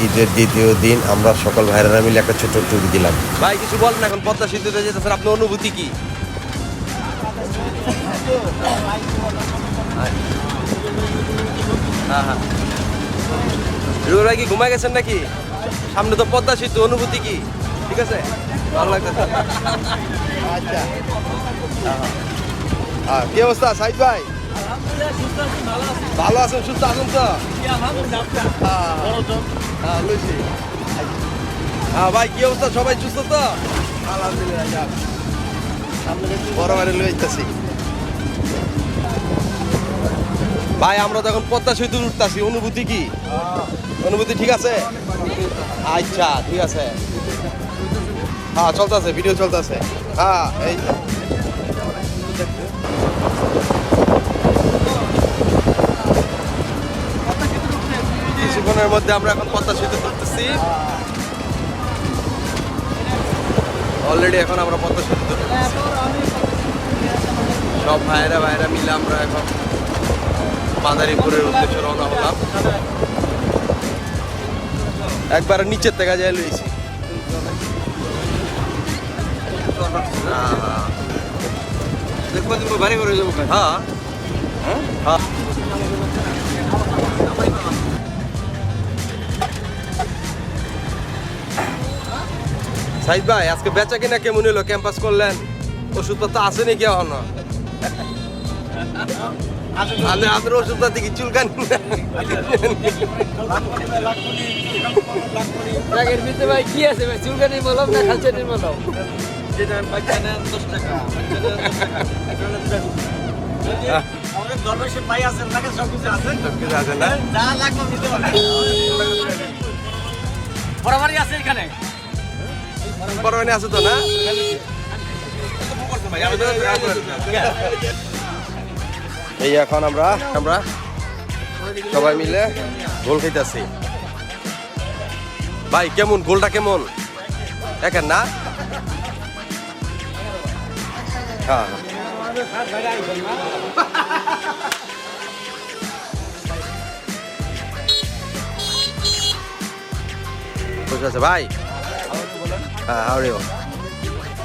ঈদের দ্বিতীয় দিন আমরা সকল ভাইরা মিলে একটা ছোট ট্যুর দিলাম। ভাই কিছু বলেন, এখন পদ্মা সেতুতে যেতেছেন, আপনার অনুভূতি কি? হ্যাঁ হ্যাঁ, রুবেল ভাই কি ঘুমায় গেছেন নাকি? সামনে তো পদ্মা সেতু, অনুভূতি কি? ঠিক আছে, ভালো লাগতেছে। আচ্ছা, কি অবস্থা সাইদ ভাই? ভালো আছেন, সুস্থ আছেন তো? হ্যাঁ ভাই, কি অবস্থা, সবাই সুস্থ তো? আলহামদুলিল্লাহ, বড় মানে লইতেছি ভাই। আমরা তো এখন পদ্মা সেতু উঠতেছি, অনুভূতি কি? অনুভূতি ঠিক আছে? আচ্ছা ঠিক আছে, হ্যাঁ চলতেছে, ভিডিও চলতেছে। হ্যাঁ এই কিছুক্ষণের মধ্যে আমরা এখন পদ্মা সেতু করতেছি। অলরেডি এখন আমরা পদ্মা সেতু করতেছি, সব ভাইরা মিলে আমরা এখন মাদারীপুরের উদ্দেশ্যে রওনা হলাম। একবার নিচের থেকে যাই লইছি। বাড়ি করে যাবো। হ্যাঁ হ্যাঁ, সাইদ ভাই আজকে বেচা কিনা কেমন হলো? ক্যাম্পাস করলেন, ওষুধপত্র আছে নাকি এখনো? আপনার ওষুধপত্র কি চুলকান? ভাই কি আছে ভাই, চুলকানি বললাম না খালচানি বললাম। বরাবরই আছে এখানে, বড় আছে তো না? এই এখন আমরা সবাই মিলে গোল খাইতেছি। ভাই কেমন গোলটা, কেমন দেখেন না? হ্যাঁ বুঝতে আছে ভাই। হ্যাঁ হাওড়িও,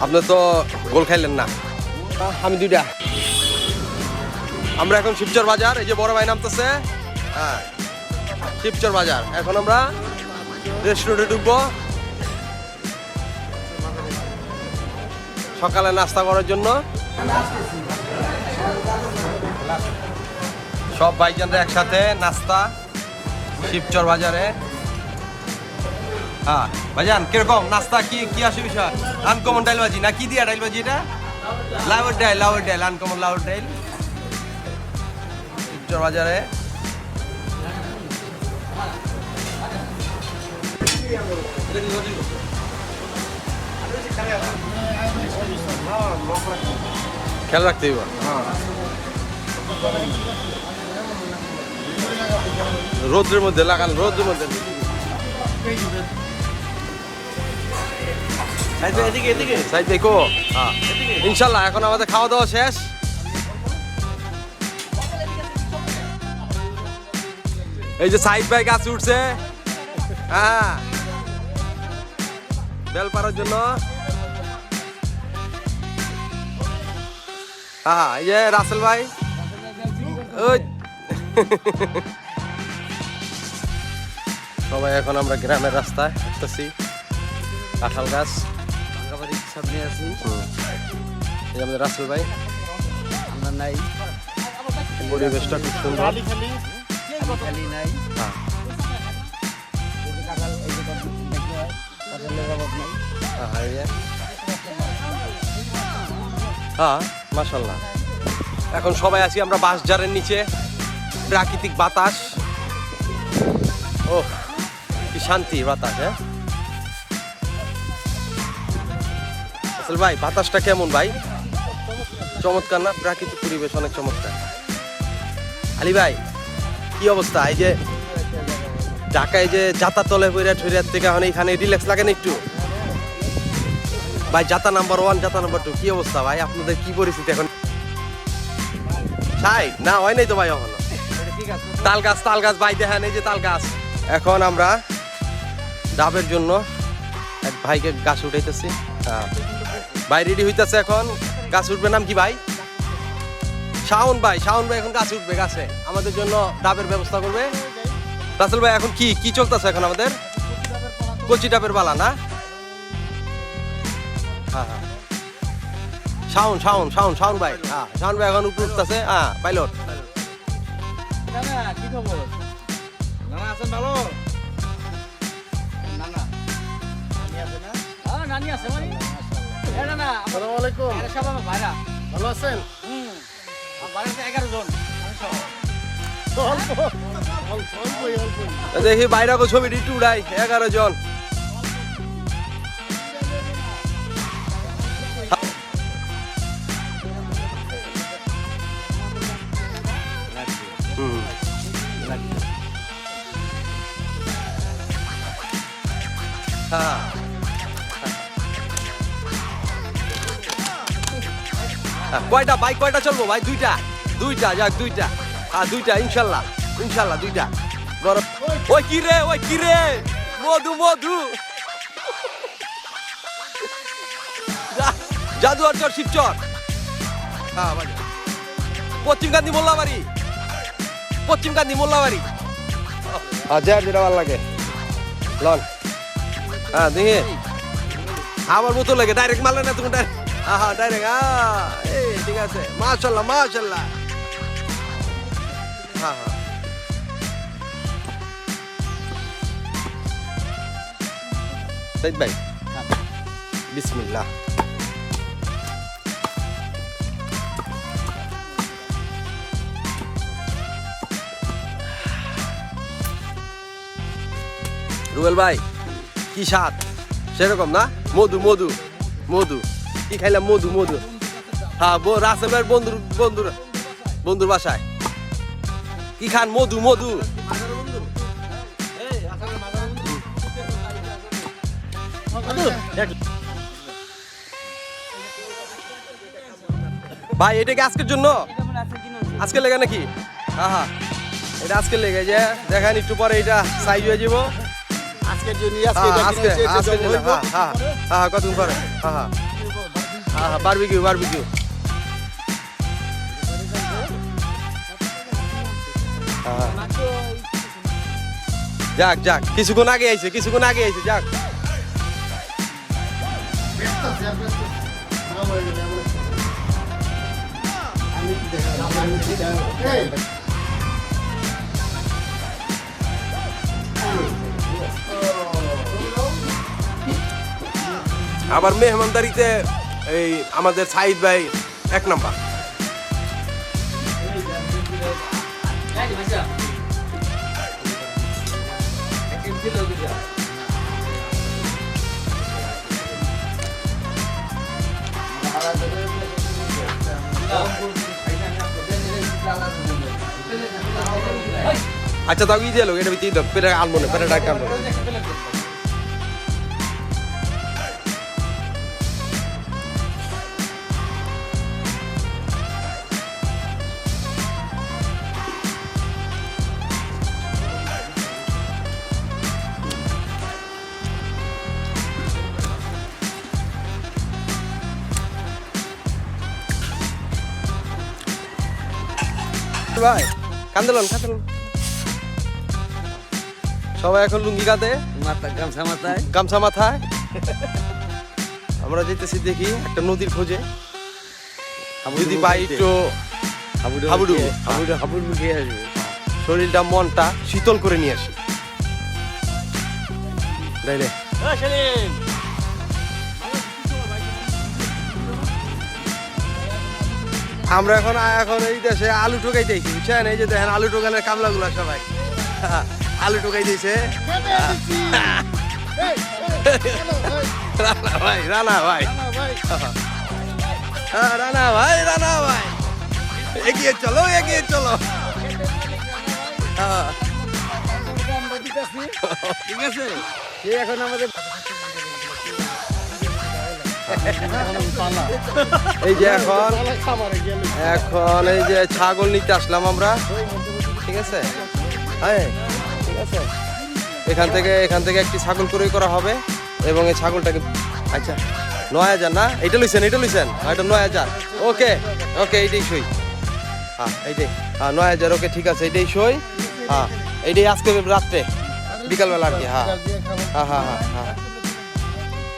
আপনি তো গোল খাইলেন না, আমি দুইটা। আমরা এখন শিবচর বাজার, এই যে বড় ভাই নামতেছে। হ্যাঁ শিবচর বাজার, এখন আমরা রেস্টুরেন্টে ঢুকবো সকালে নাস্তা করার জন্য। সব ভাইজানরা একসাথে নাস্তা শিবচর বাজারে। হ্যাঁ ভাইজান কিরকম নাস্তা, কি আসে বিষয়? আনকমন ডাইল ভাজি না কি দিয়া ডাইল ভাজি? এটা লাউয়ের ডাইল, আনকমন লাউয়ের ডাইল শিবচর বাজারে। খেয়াল রাখতে হইব, রোদ্রের মধ্যে লাগান, রোদ্রের মধ্যে। ইনশাল্লাহ এখন আমাদের খাওয়া দাওয়া শেষ। এই যে সাইড ভাই গাছ উঠছে, হ্যাঁ বেল পাড়ার জন্য। হ্যাঁ এই যে রাসেল ভাই, ওই সবাই এখন আমরা গ্রামের রাস্তায় আসতেছি। কাঁঠাল গাছ, বাড়ির সামনে আছি। এই যে আমাদের রাসেল ভাই, আমরা নাই, পরিবেশটা খুব সুন্দর। খালি নাই। হ্যাঁ কাঁঠাল এই যে কাঁঠালের অভাব নাই। হ্যাঁ মাশাআল্লাহ, এখন সবাই আছি আমরা বাঁশঝাড়ের নিচে, প্রাকৃতিক বাতাস। ও কি শান্তি বাতাস। হ্যাঁ আসল ভাই বাতাসটা কেমন ভাই? চমৎকার না? প্রাকৃতিক পরিবেশ অনেক চমৎকার। আলী ভাই কি অবস্থা? এই যে ঢাকায় যে জাতা তলে পইরা ঠইরার থেকে এখন এখানে রিল্যাক্স লাগে না একটু? ভাই জাতা নাম্বার 1, জাতা নাম্বার 2 কি অবস্থা ভাই? আপনাদের কি পরিস্থিতি এখন? তাই না হয় নাই তো ভাই এখনো। তাল গাছ ভাই দেখেন, এই যে তাল গাছ। এখন আমরা ডাবের জন্য এক ভাইকে গাছ উঠাইতেছি। হ্যাঁ ভাই রেডি হইতেছে এখন, গাছ উঠবে। নাম কি ভাই? শাওন ভাই। শাওন ভাই এখন গাছ উঠবে, গাছে আমাদের জন্য ডাবের ব্যবস্থা করবে। রাসেল ভাই এখন কি চলতেছে এখন আমাদের? কচি ডাবের বালা না? হ্যাঁ হ্যাঁ শাওন ভাই। হ্যাঁ শাওন ভাই এখন উপরে উঠতেছে। হ্যাঁ পাইলট। কি খবর? নানা আছেন ভালো? নানা নানি আছে মানে? আসসালামু আলাইকুম। সব আমার ভাইরা। ভালো আছেন? আমার বাড়িতে 11 জন। দেখি বাইরে ছবি একটু উড়াই। 11 জন। কয়টা বাইক কয়টা চলবো ভাই? দুইটা যাক দুইটা। হ্যাঁ দুইটা ইনশাল্লাহ দুইটা। বড় ওই কি রে মধু জাদু আর চর শিবচর। হ্যাঁ পশ্চিম গান্ধী মোল্লাবাড়ি। আচ্ছা যেটা ভালো লাগে লন। হ্যাঁ দেখি আমার মতো লাগে, ডাইরেক্ট মারলে না তুমি? হ্যাঁ ডাইরেক্ট। এই ঠিক আছে, মাশাল্লাহ। হ্যাঁ সাইদ ভাই বিসমিল্লাহ। রুবেল ভাই কি স্বাদ, সেরকম না? মধু কি খাইলাম? মধু। হ্যাঁ রাসেল ভাইয়ের বন্ধুর বাসায় কি খান? মধু। ভাই এটা কি আজকের জন্য? আজকে লেগে নাকি? হ্যাঁ এটা আজকে লেগে যে দেখেন একটু পরে এটা সাইজ হয়ে যাব। আজকের জন্য হ্যাঁ কতক্ষণ পরে? হ্যাঁ বারবিকিউ। যাক কিছুক্ষণ আগে আইছে যাক। আবার মেহমানদারিতে এই আমাদের সাইদ ভাই 1 নাম্বার। আচ্ছা তাও দিয়ে লোক এটা ভিতরে পেরে আনবো না, পেরে ডাক আনবো। ভাই কান্দলন সবাই এখন লুঙ্গি কাঁদে, গামছা মাথায়। আমরা যেতেছি দেখি একটা নদীর খোঁজে, যদি পাই একটু হাবুডু শরীরটা মনটা শীতল করে নিয়ে আসি। আমরা এখন এই দেশে আলু টোকাই দিয়েছি, বুঝছেন? এই যে দেখেন আলু টোকানের কামলাগুলা সবাই আলু টোকাই দিয়েছে। রানা ভাই এগিয়ে চলো ঠিক আছে, এখন আমাদের এই যে এখন এই যে ছাগল নিতে আসলাম আমরা, ঠিক আছে? হ্যাঁ ঠিক আছে, এখান থেকে একটি ছাগল ক্রয় করা হবে এবং এই ছাগলটাকে আচ্ছা 9,000 না এটা লইছেন এটা 9,000 ওকে ওকে এইটাই সই হ্যাঁ এইটাই 9,000 ওকে ঠিক আছে এইটাই সই হ্যাঁ এইটাই আজকে রাত্রে বিকালবেলা আর কি হ্যাঁ হ্যাঁ হ্যাঁ হ্যাঁ হ্যাঁ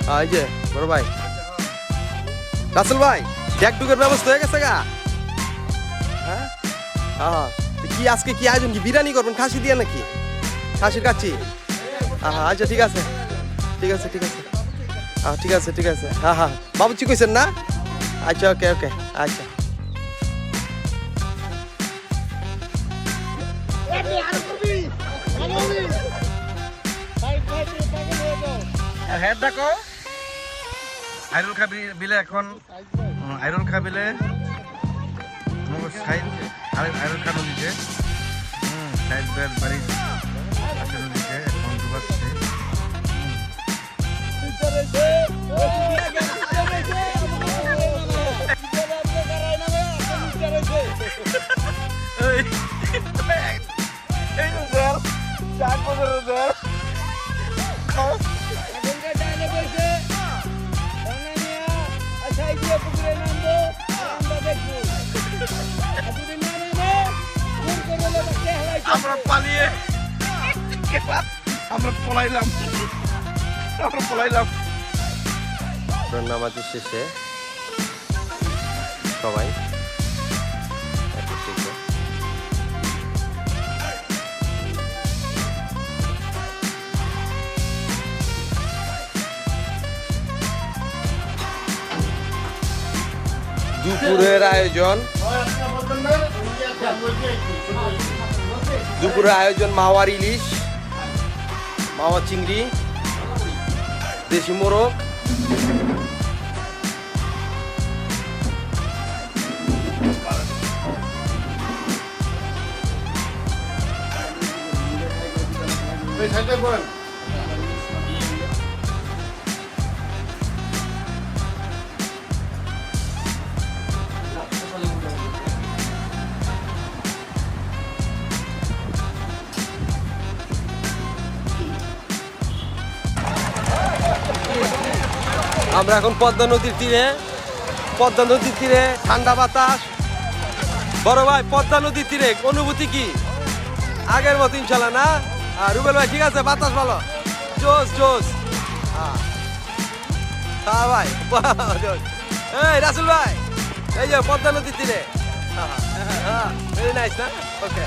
হ্যাঁ এই যে বড় ভাই রাসেল ভাই ডেকডুকের ব্যবস্থা হয়ে গেছে গা হ্যাঁ হ্যাঁ কি আজকে কি আয়োজন কি বিরিয়ানি করবেন খাসি দিয়ে নাকি খাসির কাচ্ছি হ্যাঁ আচ্ছা ঠিক আছে ঠিক আছে ঠিক আছে হ্যাঁ ঠিক আছে ঠিক আছে হ্যাঁ হ্যাঁ বাবুচি কইছেন না আচ্ছা ওকে ওকে আচ্ছা হেড দেখো আইরন খা বিলে এখন আইরন খা বিলে সাইড আইরন খা নদীতে সাইড বেড বাড়ি আছে নদীতে এখন ডুবাচ্ছে আমরা পালিয়ে আমরা পলাইলাম নামাজের শেষে সবাই একত্রিত দুপুরের আয়োজন মাওয়ার ইলিশ মাওয়া চিংড়ি দেশি মোরগ আমরা এখন পদ্মা নদীর তীরে ঠান্ডা বাতাস বড় ভাই পদ্মা নদীর তীরে অনুভূতি কি আগের মতো ইনশাল্লাহ না রুবেল ভাই ঠিক আছে বাতাস ভালো জোস জোস হ্যাঁ ভাই এই রাসেল ভাই এই যে পদ্মা নদীর তীরে ভেরি নাইস না ওকে